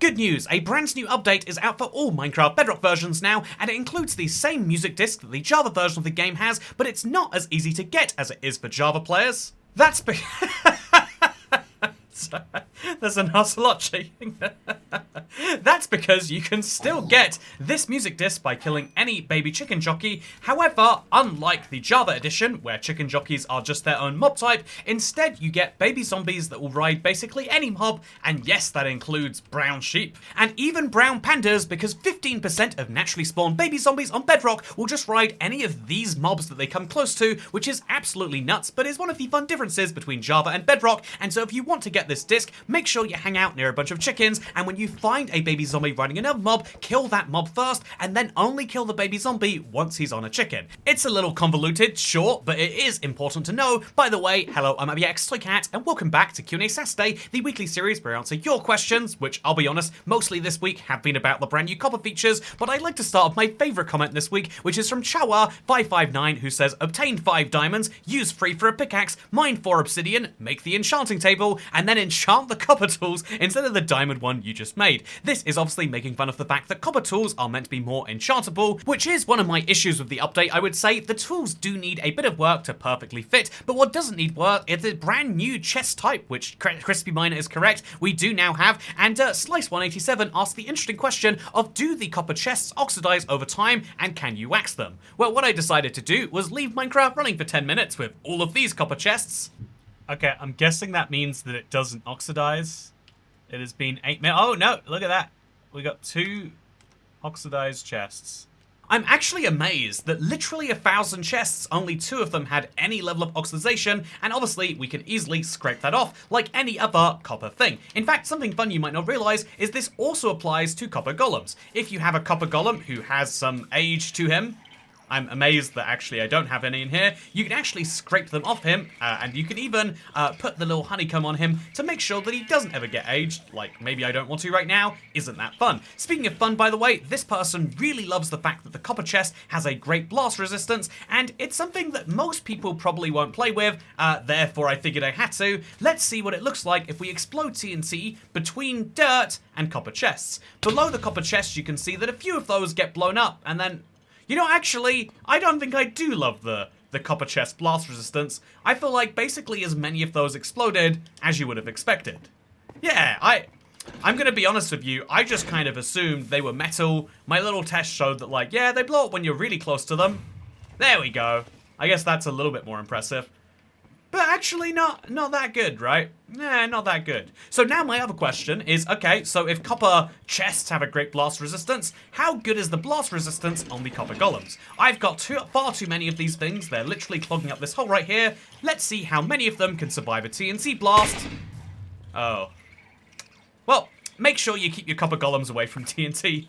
Good news, a brand new update is out for all Minecraft Bedrock versions now, and it includes the same music disc that the Java version of the game has, but it's not as easy to get as it is for Java players. That's there's an ocelot cheating. That's because you can still get this music disc by killing any baby chicken jockey. However, unlike the Java edition, where chicken jockeys are just their own mob type, instead you get baby zombies that will ride basically any mob, and yes, that includes brown sheep, and even brown pandas, because 15% of naturally spawned baby zombies on Bedrock will just ride any of these mobs that they come close to, which is absolutely nuts, but is one of the fun differences between Java and Bedrock. And so if you want to get this disc, make sure you hang out near a bunch of chickens, and when you find a baby zombie riding another mob, kill that mob first, and then only kill the baby zombie once he's on a chicken. It's a little convoluted, sure, but it is important to know. By the way, hello, I'm AbbyXToyCat, and welcome back to Q&A Saturday, the weekly series where I answer your questions, which, I'll be honest, mostly this week have been about the brand new copper features, but I'd like to start with my favourite comment this week, which is from Chawa559, who says, obtain 5 diamonds, use 3 for a pickaxe, mine 4 obsidian, make the enchanting table, and then enchant the copper tools instead of the diamond one you just made. This is obviously making fun of the fact that copper tools are meant to be more enchantable, which is one of my issues with the update. I would say the tools do need a bit of work to perfectly fit, but what doesn't need work is the brand new chest type, which Crispy Miner is correct, we do now have, and Slice187 asked the interesting question of, do the copper chests oxidize over time, and can you wax them? Well, what I decided to do was leave Minecraft running for 10 minutes with all of these copper chests. Okay, I'm guessing that means that it doesn't oxidize. It has been 8 minutes. Oh no, look at that. We got 2 oxidized chests. I'm actually amazed that literally 1,000 chests, only 2 of them had any level of oxidization, and obviously we can easily scrape that off like any other copper thing. In fact, something fun you might not realize is this also applies to copper golems. If you have a copper golem who has some age to him, I'm amazed that actually I don't have any in here, you can actually scrape them off him, and you can even put the little honeycomb on him to make sure that he doesn't ever get aged, like maybe I don't want to right now. Isn't that fun? Speaking of fun, by the way, this person really loves the fact that the copper chest has a great blast resistance, and it's something that most people probably won't play with, therefore I figured I had to. Let's see what it looks like if we explode TNT between dirt and copper chests. Below the copper chests you can see that a few of those get blown up, and then you know, actually, I don't think I do love the copper chest blast resistance. I feel like basically as many of those exploded as you would have expected. Yeah, I'm gonna be honest with you, I just kind of assumed they were metal. My little test showed that, like, yeah, they blow up when you're really close to them. There we go. I guess that's a little bit more impressive. But actually not that good, right? Nah, not that good. So now my other question is, okay, so if copper chests have a great blast resistance, how good is the blast resistance on the copper golems? I've got far too many of these things. They're literally clogging up this hole right here. Let's see how many of them can survive a TNT blast. Oh. Well, make sure you keep your copper golems away from TNT.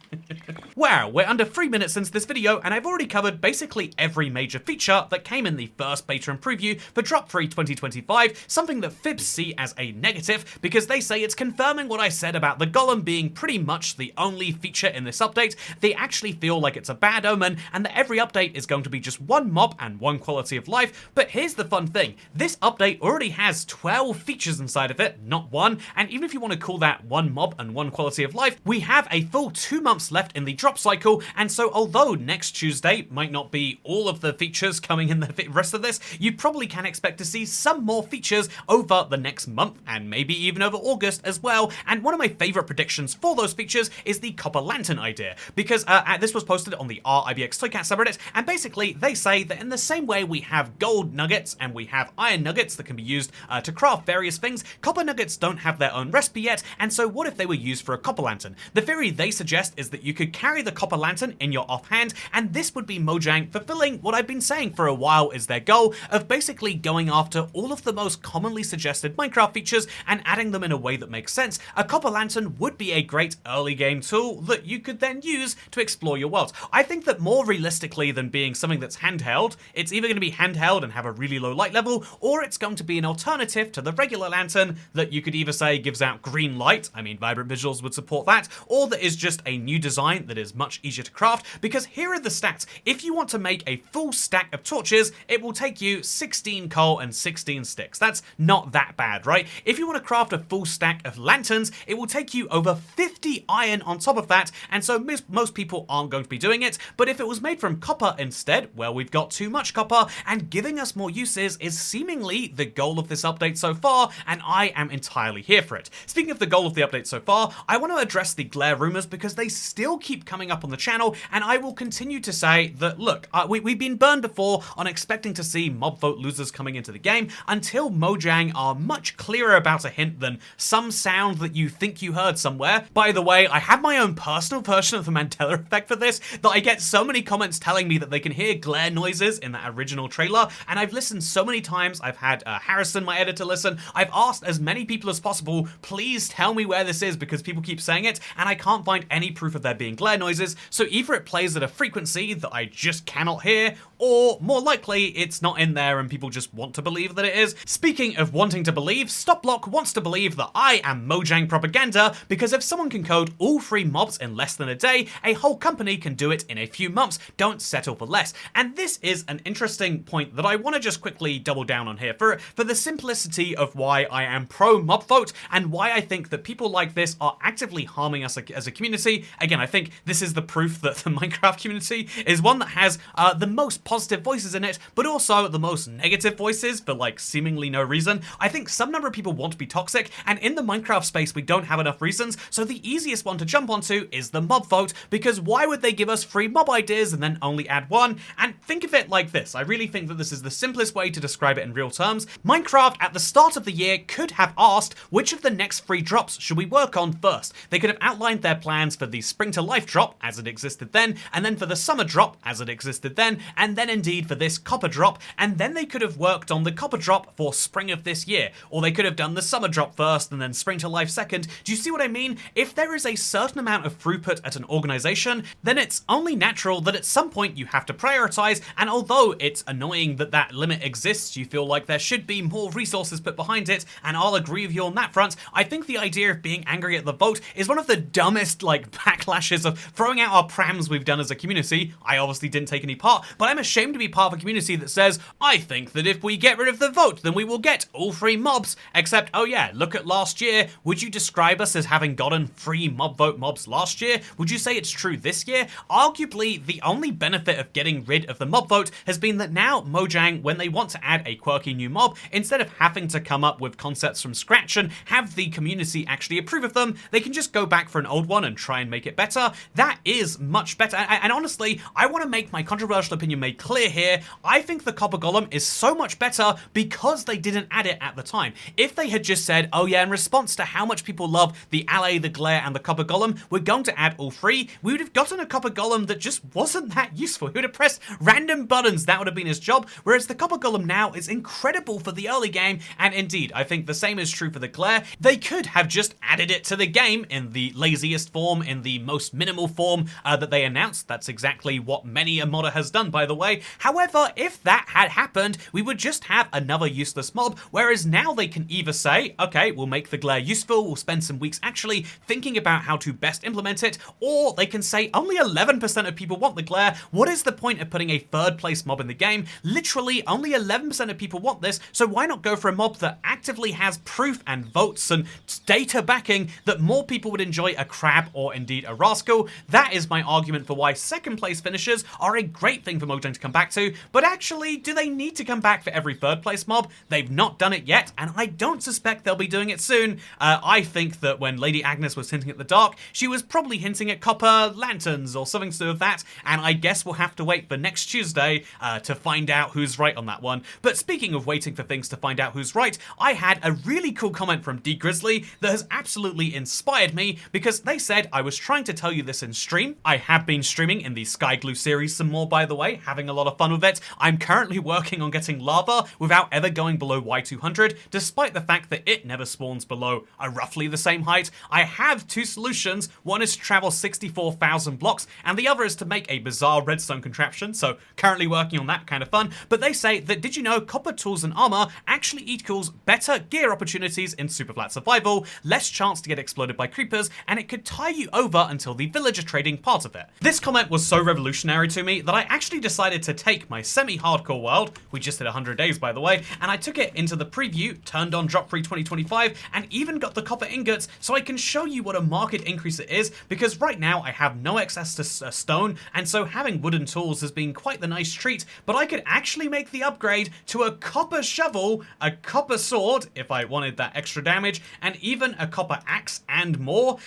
Wow, we're under 3 minutes into this video, and I've already covered basically every major feature that came in the first beta and preview for Drop 3 2025, something that Fibs see as a negative, because they say it's confirming what I said about the golem being pretty much the only feature in this update. They actually feel like it's a bad omen, and that every update is going to be just one mob and one quality of life. But here's the fun thing, this update already has 12 features inside of it, not one, and even if you want to call that one mob and one quality of life, we have a full 2 months left in the drop cycle, and so although next Tuesday might not be all of the features coming in the rest of this, you probably can expect to see some more features over the next month, and maybe even over August as well. And one of my favorite predictions for those features is the copper lantern idea, because this was posted on the r/IBXToyCat subreddit, and basically they say that in the same way we have gold nuggets and we have iron nuggets that can be used to craft various things, copper nuggets don't have their own recipe yet, and so what if they were used for a copper lantern? The theory they suggest is that you could carry the copper lantern in your offhand, and this would be Mojang fulfilling what I've been saying for a while is their goal of basically going after all of the most commonly suggested Minecraft features and adding them in a way that makes sense. A copper lantern would be a great early game tool that you could then use to explore your world. I think that more realistically than being something that's handheld, it's either going to be handheld and have a really low light level, or it's going to be an alternative to the regular lantern that you could either say gives out green light, I mean Vibrant Visuals would support that, or that is just a new design that is is much easier to craft, because here are the stats. If you want to make a full stack of torches, it will take you 16 coal and 16 sticks. That's not that bad, right? If you want to craft a full stack of lanterns, it will take you over 50 iron on top of that, and so most people aren't going to be doing it. But if it was made from copper instead, well, we've got too much copper, and giving us more uses is seemingly the goal of this update so far, and I am entirely here for it. Speaking of the goal of the update so far, I want to address the glare rumors because they still keep coming up on the channel, and I will continue to say that, look, we've been burned before on expecting to see mob vote losers coming into the game until Mojang are much clearer about a hint than some sound that you think you heard somewhere. By the way, I have my own personal version of the Mandela effect for this, that I get so many comments telling me that they can hear glare noises in that original trailer, and I've listened so many times. I've had Harrison, my editor, listen. I've asked as many people as possible, please tell me where this is, because people keep saying it, and I can't find any proof of there being glare noises, so either it plays at a frequency that I just cannot hear, or more likely, it's not in there and people just want to believe that it is. Speaking of wanting to believe, Stopblock wants to believe that I am Mojang propaganda, because if someone can code all 3 mobs in less than a day, a whole company can do it in a few months. Don't settle for less. And this is an interesting point that I want to just quickly double down on here for the simplicity of why I am pro mob vote and why I think that people like this are actively harming us as a community. Again, I think this is the proof that the Minecraft community is one that has the most positive voices in it, but also the most negative voices for like seemingly no reason. I think some number of people want to be toxic, and in the Minecraft space we don't have enough reasons, so the easiest one to jump onto is the mob vote, because why would they give us 3 mob ideas and then only add 1? And think of it like this, I really think that this is the simplest way to describe it in real terms. Minecraft at the start of the year could have asked, which of the next 3 drops should we work on first? They could have outlined their plans for the Spring to Life drop as it existed then, and then for the Summer drop as it existed then, and then indeed for this Copper drop, and then they could have worked on the Copper drop for Spring of this year, or they could have done the Summer drop first and then Spring to Life second. Do you see what I mean? If there is a certain amount of throughput at an organization, then it's only natural that at some point you have to prioritize, and although it's annoying that that limit exists, you feel like there should be more resources put behind it, and I'll agree with you on that front. I think the idea of being angry at the vote is one of the dumbest like backlashes of throwing out our prams we've done as a community. I obviously didn't take any part, but I'm ashamed to be part of a community that says, I think that if we get rid of the vote, then we will get all 3 mobs, except, oh yeah, look at last year. Would you describe us as having gotten 3 mob vote mobs last year? Would you say it's true this year? Arguably, the only benefit of getting rid of the mob vote has been that now Mojang, when they want to add a quirky new mob, instead of having to come up with concepts from scratch and have the community actually approve of them, they can just go back for an old one and try and make it better. That is much better, and honestly, I want to make my controversial opinion made clear here. I think the Copper Golem is so much better because they didn't add it at the time. If they had just said, oh yeah, in response to how much people love the Alley, the Glare, and the Copper Golem, we're going to add all 3, we would have gotten a Copper Golem that just wasn't that useful. He would have pressed random buttons, that would have been his job, whereas the Copper Golem now is incredible for the early game, and indeed, I think the same is true for the Glare. They could have just added it to the game in the laziest form, in the most minimal form that they announced. That's exactly what many a modder has done, by the way. However, if that had happened, we would just have another useless mob, whereas now they can either say, okay, we'll make the Glare useful, we'll spend some weeks actually thinking about how to best implement it, or they can say only 11% of people want the Glare. What is the point of putting a 3rd place mob in the game? Literally, only 11% of people want this, so why not go for a mob that actively has proof and votes and data backing that more people would enjoy a crab or indeed a rascal? That is my argument for why 2nd place finishers are a great thing for Mojang to come back to, but actually, do they need to come back for every 3rd place mob? They've not done it yet, and I don't suspect they'll be doing it soon. I think that when Lady Agnes was hinting at the dark, she was probably hinting at copper lanterns or something to do with that, and I guess we'll have to wait for next Tuesday to find out who's right on that one. But speaking of waiting for things to find out who's right, I had a really cool comment from D Grizzly that has absolutely inspired me, because they said, I was trying to tell you this in stream. I have been streaming in the Sky Glue series some more, by the way, having a lot of fun with it. I'm currently working on getting lava without ever going below Y200, despite the fact that it never spawns below roughly the same height. I have 2 solutions. One is to travel 64,000 blocks, and the other is to make a bizarre redstone contraption, so currently working on that, kind of fun. But they say that, did you know copper tools and armor actually equals better gear opportunities in super flat survival, less chance to get exploded by creepers, and it could tie you over until the village villager trading part of it. This comment was so revolutionary to me that I actually decided to take my semi-hardcore world, we just hit 100 days by the way, and I took it into the preview, turned on Drop Free 2025, and even got the copper ingots so I can show you what a market increase it is, because right now I have no access to stone, and so having wooden tools has been quite the nice treat, but I could actually make the upgrade to a copper shovel, a copper sword, if I wanted that extra damage, and even a copper axe and more.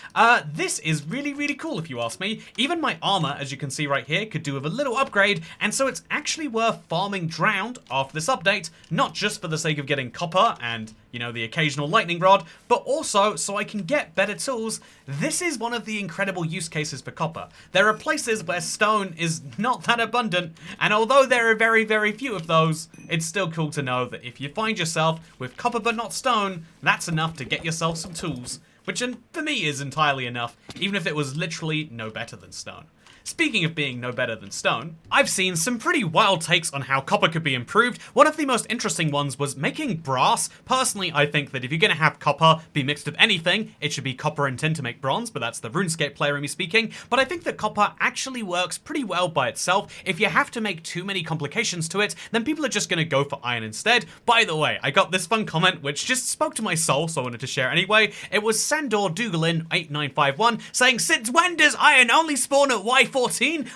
This is really, really cool if you ask me. Even my armor, as you can see right here, could do with a little upgrade, and so it's actually worth farming Drowned after this update, not just for the sake of getting copper and, you know, the occasional lightning rod, but also so I can get better tools. This is one of the incredible use cases for copper. There are places where stone is not that abundant, and although there are very, very few of those, it's still cool to know that if you find yourself with copper but not stone, that's enough to get yourself some tools, which for me is entirely enough, even if it was literally no better than stone. Speaking of being no better than stone, I've seen some pretty wild takes on how copper could be improved. One of the most interesting ones was making brass. Personally, I think that if you're going to have copper be mixed with anything, it should be copper and tin to make bronze, but that's the RuneScape player in me speaking. But I think that copper actually works pretty well by itself. If you have to make too many complications to it, then people are just going to go for iron instead. By the way, I got this fun comment which just spoke to my soul, so I wanted to share it anyway. It was Sandor Dougalin8951 saying, "Since when does iron only spawn at Y14?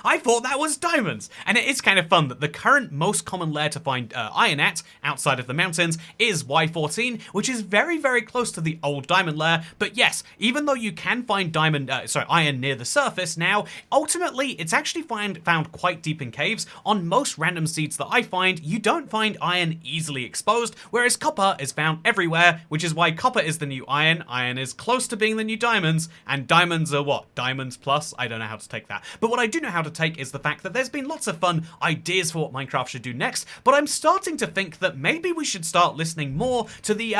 I thought that was diamonds." And it is kind of fun that the current most common layer to find iron at, outside of the mountains, is Y14, which is very, very close to the old diamond layer. But yes, even though you can find iron near the surface now, ultimately it's actually found quite deep in caves. On most random seeds that I find, you don't find iron easily exposed, whereas copper is found everywhere, which is why copper is the new iron. Iron is close to being the new diamonds, and diamonds are what? Diamonds plus? I don't know how to take that. But what I do know how to take is the fact that there's been lots of fun ideas for what Minecraft should do next, but I'm starting to think that maybe we should start listening more to the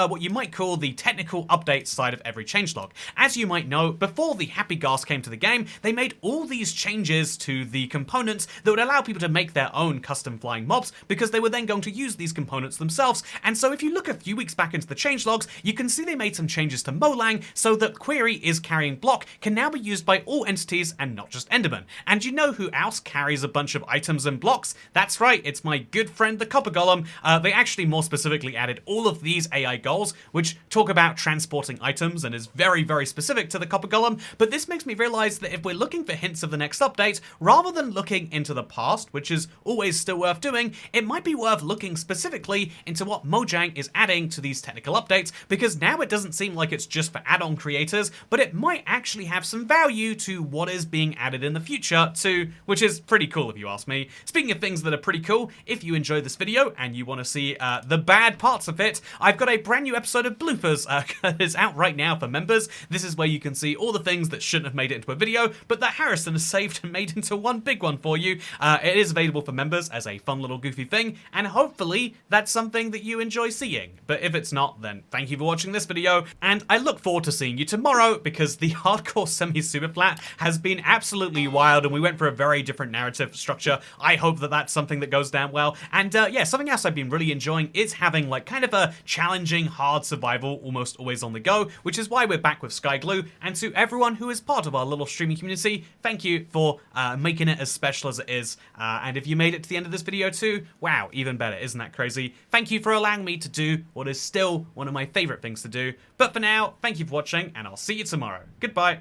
what you might call the technical update side of every changelog. As you might know, before the Happy Ghast came to the game, they made all these changes to the components that would allow people to make their own custom flying mobs, because they were then going to use these components themselves. And so if you look a few weeks back into the changelogs, you can see they made some changes to Molang so that Query is carrying block can now be used by all entities and not just Enderman. And you know who else carries a bunch of items and blocks? That's right, it's my good friend the Copper Golem. They actually more specifically added all of these AI goals, which talk about transporting items and is very, very specific to the Copper Golem. But this makes me realize that if we're looking for hints of the next update, rather than looking into the past, which is always still worth doing, it might be worth looking specifically into what Mojang is adding to these technical updates, because now it doesn't seem like it's just for add-on creators, but it might actually have some value to what is being added in the future too, which is pretty cool if you ask me. Speaking of things that are pretty cool, if you enjoyed this video and you want to see the bad parts of it, I've got a brand new episode of Bloopers that is out right now for members. This is where you can see all the things that shouldn't have made it into a video, but that Harrison has saved and made into one big one for you. It is available for members as a fun little goofy thing, and hopefully that's something that you enjoy seeing. But if it's not, then thank you for watching this video, and I look forward to seeing you tomorrow, because the hardcore semi-super flat has been absolutely wild, and we went for a very different narrative structure. I hope that that's something that goes down well. And yeah, something else I've been really enjoying is having like kind of a challenging, hard survival, almost always on the go, which is why we're back with Sky Glue. And to everyone who is part of our little streaming community, thank you for making it as special as it is. And if you made it to the end of this video too, wow, even better, isn't that crazy? Thank you for allowing me to do what is still one of my favorite things to do. But for now, thank you for watching, and I'll see you tomorrow. Goodbye.